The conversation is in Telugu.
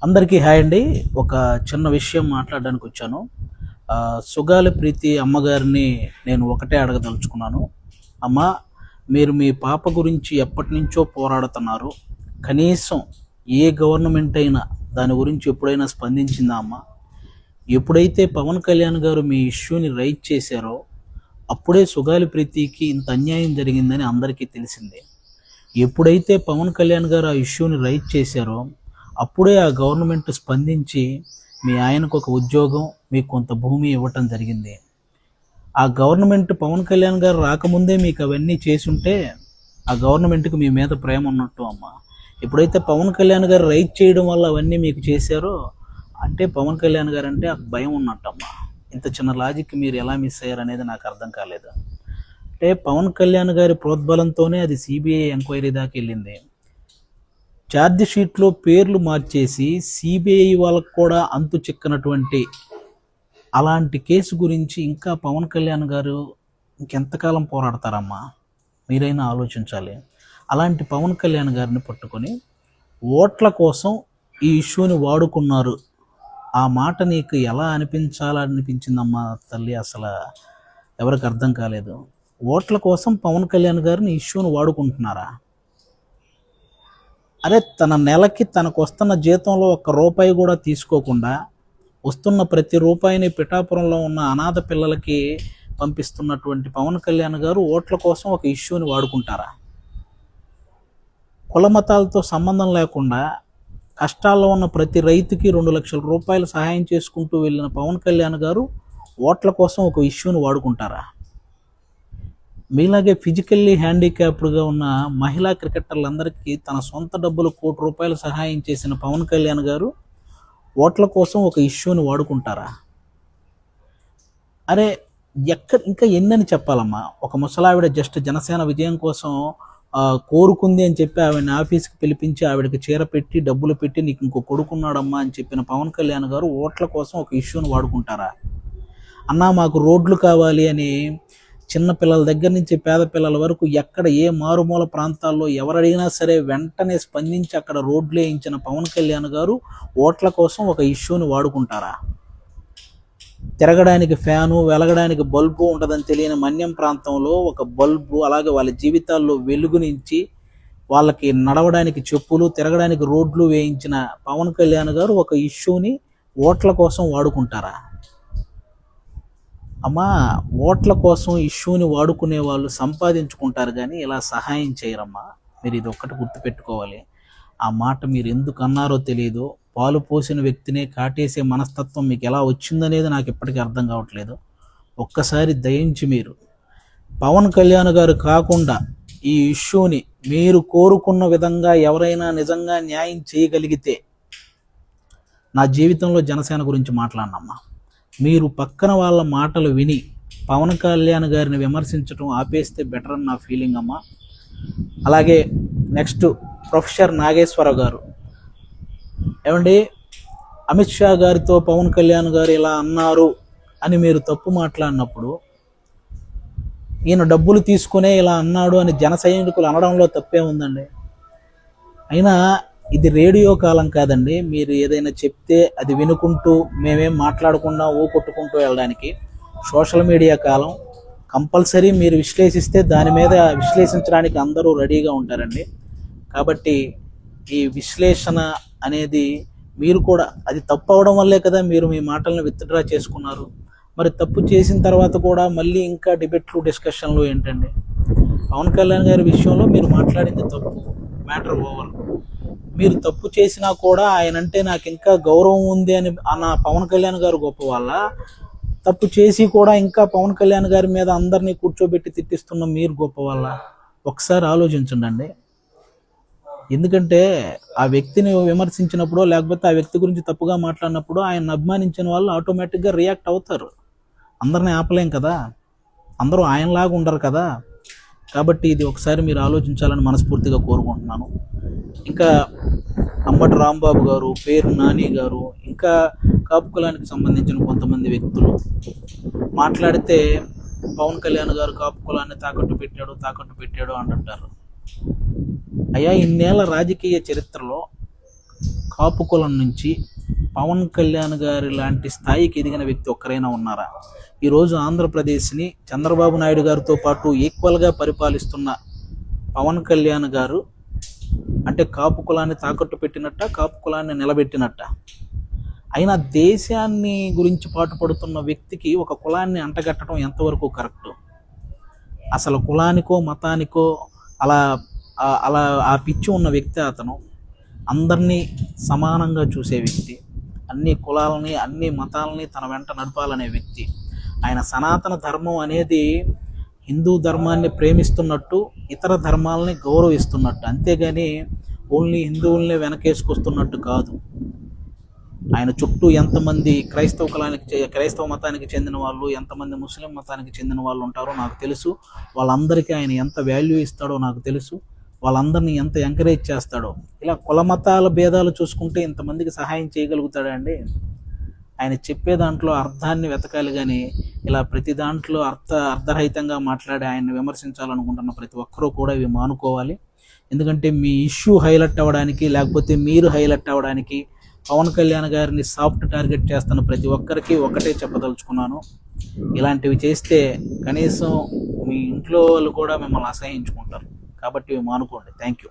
అందరికీ హాయ్ అండి. ఒక చిన్న విషయం మాట్లాడడానికి వచ్చాను. సుగాలి ప్రీతి అమ్మగారిని నేను ఒకటే అడగదలుచుకున్నాను. అమ్మా, మీరు మీ పాప గురించి ఎప్పటినుంచో పోరాడుతున్నారు. కనీసం ఏ గవర్నమెంట్ అయినా దాని గురించి ఎప్పుడైనా స్పందించిందా అమ్మా? ఎప్పుడైతే పవన్ కళ్యాణ్ గారు మీ ఇష్యూని రైజ్ చేశారో అప్పుడే సుగాలి ప్రీతికి ఇంత అన్యాయం జరిగిందని అందరికీ తెలిసిందే. ఎప్పుడైతే పవన్ కళ్యాణ్ గారు ఆ ఇష్యూని రైజ్ చేశారో అప్పుడే ఆ గవర్నమెంట్ స్పందించి మీ ఆయనకు ఒక ఉద్యోగం, మీకు కొంత భూమి ఇవ్వటం జరిగింది. ఆ గవర్నమెంట్ పవన్ కళ్యాణ్ గారు రాకముందే మీకు అవన్నీ చేసుంటే ఆ గవర్నమెంట్కి మీ మీద ప్రేమ ఉన్నట్టు అమ్మ. ఎప్పుడైతే పవన్ కళ్యాణ్ గారు రైజ్ చేయడం వల్ల అవన్నీ మీకు చేశారో అంటే పవన్ కళ్యాణ్ గారు అంటే ఆ భయం ఉన్నట్టమ్మా. ఇంత చిన్న లాజిక్ మీరు ఎలా మిస్ అయ్యారు అనేది నాకు అర్థం కాలేదు. అంటే పవన్ కళ్యాణ్ గారి ప్రోద్బలంతోనే అది సిబిఐ ఎంక్వైరీ దాకా వెళ్ళింది. ఛార్జ్ షీట్లో పేర్లు మార్చేసి సిబిఐ వాళ్ళకు కూడా అంతు చిక్కనటువంటి అలాంటి కేసు గురించి ఇంకా పవన్ కళ్యాణ్ గారు ఇంకెంతకాలం పోరాడతారమ్మా? మీరైనా ఆలోచించాలి. అలాంటి పవన్ కళ్యాణ్ గారిని పట్టుకొని ఓట్ల కోసం ఈ ఇష్యూని వాడుకున్నారు. ఆ మాట నీకు ఎలా అనిపించిందమ్మా తల్లి? అసలు ఎవరికి అర్థం కాలేదు. ఓట్ల కోసం పవన్ కళ్యాణ్ గారిని ఇష్యూని వాడుకుంటున్నారా? అరే, తన నెలకి తనకు వస్తున్న జీతంలో ఒక్క రూపాయి కూడా తీసుకోకుండా వస్తున్న ప్రతి రూపాయిని పిఠాపురంలో ఉన్న అనాథ పిల్లలకి పంపిస్తున్నటువంటి పవన్ కళ్యాణ్ గారు ఓట్ల కోసం ఒక ఇష్యూని వాడుకుంటారా? కుల మతాలతో సంబంధం లేకుండా కష్టాల్లో ఉన్న ప్రతి రైతుకి 2 లక్షల రూపాయలు సహాయం చేసుకుంటూ వెళ్ళిన పవన్ కళ్యాణ్ గారు ఓట్ల కోసం ఒక ఇష్యూని వాడుకుంటారా? మీలాగే ఫిజికల్లీ హ్యాండిక్యాప్డ్గా ఉన్న మహిళా క్రికెటర్లందరికీ తన సొంత డబ్బులు ₹1 కోటి సహాయం చేసిన పవన్ కళ్యాణ్ గారు ఓట్ల కోసం ఒక ఇష్యూని వాడుకుంటారా? అరే, ఇంకా ఎన్నని చెప్పాలమ్మా? ఒక ముసలావిడ జస్ట్ జనసేన విజయం కోసం కోరుకుంది అని చెప్పి ఆవిడని ఆఫీస్కి పిలిపించి ఆవిడకి చీర పెట్టి డబ్బులు పెట్టి నీకు ఇంకో కొడుకున్నాడమ్మా అని చెప్పిన పవన్ కళ్యాణ్ గారు ఓట్ల కోసం ఒక ఇష్యూని వాడుకుంటారా? అన్నా, మాకు రోడ్లు కావాలి అని చిన్న పిల్లల దగ్గర నుంచి పేద పిల్లల వరకు ఎక్కడ ఏ మారుమూల ప్రాంతాల్లో ఎవరడిగినా సరే వెంటనే స్పందించి అక్కడ రోడ్లు వేయించిన పవన్ కళ్యాణ్ గారు ఓట్ల కోసం ఒక ఇష్యూని వాడుకుంటారా? తిరగడానికి ఫ్యాను, వెలగడానికి బల్బు ఉంటుందని తెలియని మన్యం ప్రాంతంలో ఒక బల్బు, అలాగే వాళ్ళ జీవితాల్లో వెలుగునించి వాళ్ళకి నడవడానికి చెప్పులు, తిరగడానికి రోడ్లు వేయించిన పవన్ కళ్యాణ్ గారు ఒక ఇష్యూని ఓట్ల కోసం వాడుకుంటారా? అమ్మా, ఓట్ల కోసం ఇష్యూని వాడుకునే వాళ్ళు సంపాదించుకుంటారు కానీ ఇలా సహాయం చేయరమ్మా. మీరు ఇది ఒక్కటి గుర్తుపెట్టుకోవాలి. ఆ మాట మీరు ఎందుకు అన్నారో తెలియదు. పాలు పోసిన వ్యక్తినే కాటేసే మనస్తత్వం మీకు ఎలా వచ్చిందనేది నాకు ఇప్పటికీ అర్థం కావట్లేదు. ఒక్కసారి దయించి మీరు పవన్ కళ్యాణ్ గారు కాకుండా ఈ ఇష్యూని మీరు కోరుకున్న విధంగా ఎవరైనా నిజంగా న్యాయం చేయగలిగితే నా జీవితంలో జనసేన గురించి మాట్లాడనమ్మా. మీరు పక్కన వాళ్ళ మాటలు విని పవన్ కళ్యాణ్ గారిని విమర్శించడం ఆపేస్తే బెటర్ అని నా ఫీలింగ్ అమ్మా. అలాగే నెక్స్ట్ ప్రొఫెసర్ నాగేశ్వరరావు గారు, ఏమండి, అమిత్ షా గారితో పవన్ కళ్యాణ్ గారు ఇలా అన్నారు అని మీరు తప్పు మాట్లాడినప్పుడు ఈయన డబ్బులు తీసుకునే ఇలా అన్నాడు అని జన సైనికులు అనడంలో తప్పే ఉందండి? అయినా ఇది రేడియో కాలం కాదండి. మీరు ఏదైనా చెప్తే అది వినుకుంటూ మేమేం మాట్లాడకుండా కొట్టుకుంటూ వెళ్ళడానికి సోషల్ మీడియా కాలం. కంపల్సరీ మీరు విశ్లేషిస్తే దాని మీద విశ్లేషించడానికి అందరూ రెడీగా ఉంటారండి. కాబట్టి ఈ విశ్లేషణ అనేది మీరు కూడా అది తప్పు అవడం వల్లే కదా మీరు మీ మాటలను విత్డ్రా చేసుకున్నారు. మరి తప్పు చేసిన తర్వాత కూడా మళ్ళీ ఇంకా డిబేట్లు, డిస్కషన్లు ఏంటండి? పవన్ కళ్యాణ్ గారి విషయంలో మీరు మాట్లాడింది తప్పు, మ్యాటర్ ఓవర్. మీరు తప్పు చేసినా కూడా ఆయన అంటే నాకు ఇంకా గౌరవం ఉంది అని అన్న పవన్ కళ్యాణ్ గారు గొప్ప వాళ్ళ, తప్పు చేసి కూడా ఇంకా పవన్ కళ్యాణ్ గారి మీద అందరినీ కూర్చోబెట్టి తిట్టిస్తున్న మీరు గొప్ప వాళ్ళ? ఒకసారి ఆలోచించండి. ఎందుకంటే ఆ వ్యక్తిని విమర్శించినప్పుడు లేకపోతే ఆ వ్యక్తి గురించి తప్పుగా మాట్లాడినప్పుడు ఆయన అభిమానించిన వాళ్ళు ఆటోమేటిక్గా రియాక్ట్ అవుతారు. అందరినీ ఆపలేం కదా, అందరూ ఆయనలాగా ఉండరు కదా. కాబట్టి ఇది ఒకసారి మీరు ఆలోచించాలని మనస్ఫూర్తిగా కోరుకుంటున్నాను. ఇంకా అంబటి రాంబాబు గారు, పేరు నాని గారు, ఇంకా కాపు కులానికి సంబంధించిన కొంతమంది వ్యక్తులు మాట్లాడితే పవన్ కళ్యాణ్ గారు కాపు కులాన్ని తాకట్టు పెట్టాడు అంటుంటారు. అయ్యా, ఇన్నేళ్ల రాజకీయ చరిత్రలో కాపు కులం నుంచి పవన్ కళ్యాణ్ గారి లాంటి స్థాయికి ఎదిగిన వ్యక్తి ఒక్కరైనా ఉన్నారా? ఈరోజు ఆంధ్రప్రదేశ్ని చంద్రబాబు నాయుడు గారితో పాటు ఈక్వల్గా పరిపాలిస్తున్న పవన్ కళ్యాణ్ గారు అంటే కాపు కులాన్ని తాకట్టు పెట్టినట్ట, కాపు కులాన్ని నిలబెట్టినట్ట? అయినా దేశాన్ని గురించి పాటుపడుతున్న వ్యక్తికి ఒక కులాన్ని అంటగట్టడం ఎంతవరకు కరెక్టు? అసలు కులానికో మతానికో అలా అలా ఆ పిచ్చి ఉన్న వ్యక్తి అతను. అందరినీ సమానంగా చూసే వ్యక్తి, అన్ని కులాలని అన్ని మతాలని తన వెంట నడపాలనే వ్యక్తి. ఆయన సనాతన ధర్మం అనేది హిందూ ధర్మాన్ని ప్రేమిస్తున్నట్టు, ఇతర ధర్మాలని గౌరవిస్తున్నట్టు, అంతేగాని ఓన్లీ హిందువుల్ని వెనకేసుకొస్తున్నట్టు కాదు. ఆయన చుట్టూ ఎంతమంది క్రైస్తవ మతానికి చెందిన వాళ్ళు, ఎంతమంది ముస్లిం మతానికి చెందిన వాళ్ళు ఉంటారో నాకు తెలుసు. వాళ్ళందరికీ ఆయన ఎంత వాల్యూ ఇస్తాడో నాకు తెలుసు. వాళ్ళందరినీ ఎంత ఎంకరేజ్ చేస్తాడో. ఇలా కుల మతాల భేదాలు చూసుకుంటే ఇంతమందికి సహాయం చేయగలుగుతాడా అండి? ఆయన చెప్పే దాంట్లో అర్థాన్ని వెతకాలి, కానీ ఇలా ప్రతి దాంట్లో అర్ధరహితంగా మాట్లాడి ఆయన్ని విమర్శించాలనుకుంటున్న ప్రతి ఒక్కరూ కూడా ఇవి మానుకోవాలి. ఎందుకంటే మీ ఇష్యూ హైలైట్ అవ్వడానికి, లేకపోతే మీరు హైలైట్ అవ్వడానికి పవన్ కళ్యాణ్ గారిని సాఫ్ట్ టార్గెట్ చేస్తున్న ప్రతి ఒక్కరికి ఒకటే చెప్పదలుచుకున్నాను, ఇలాంటివి చేస్తే కనీసం మీ ఇంట్లో వాళ్ళు కూడా మిమ్మల్ని అసహించుకుంటారు. కాబట్టి ఇవి మానుకోండి. Thank you.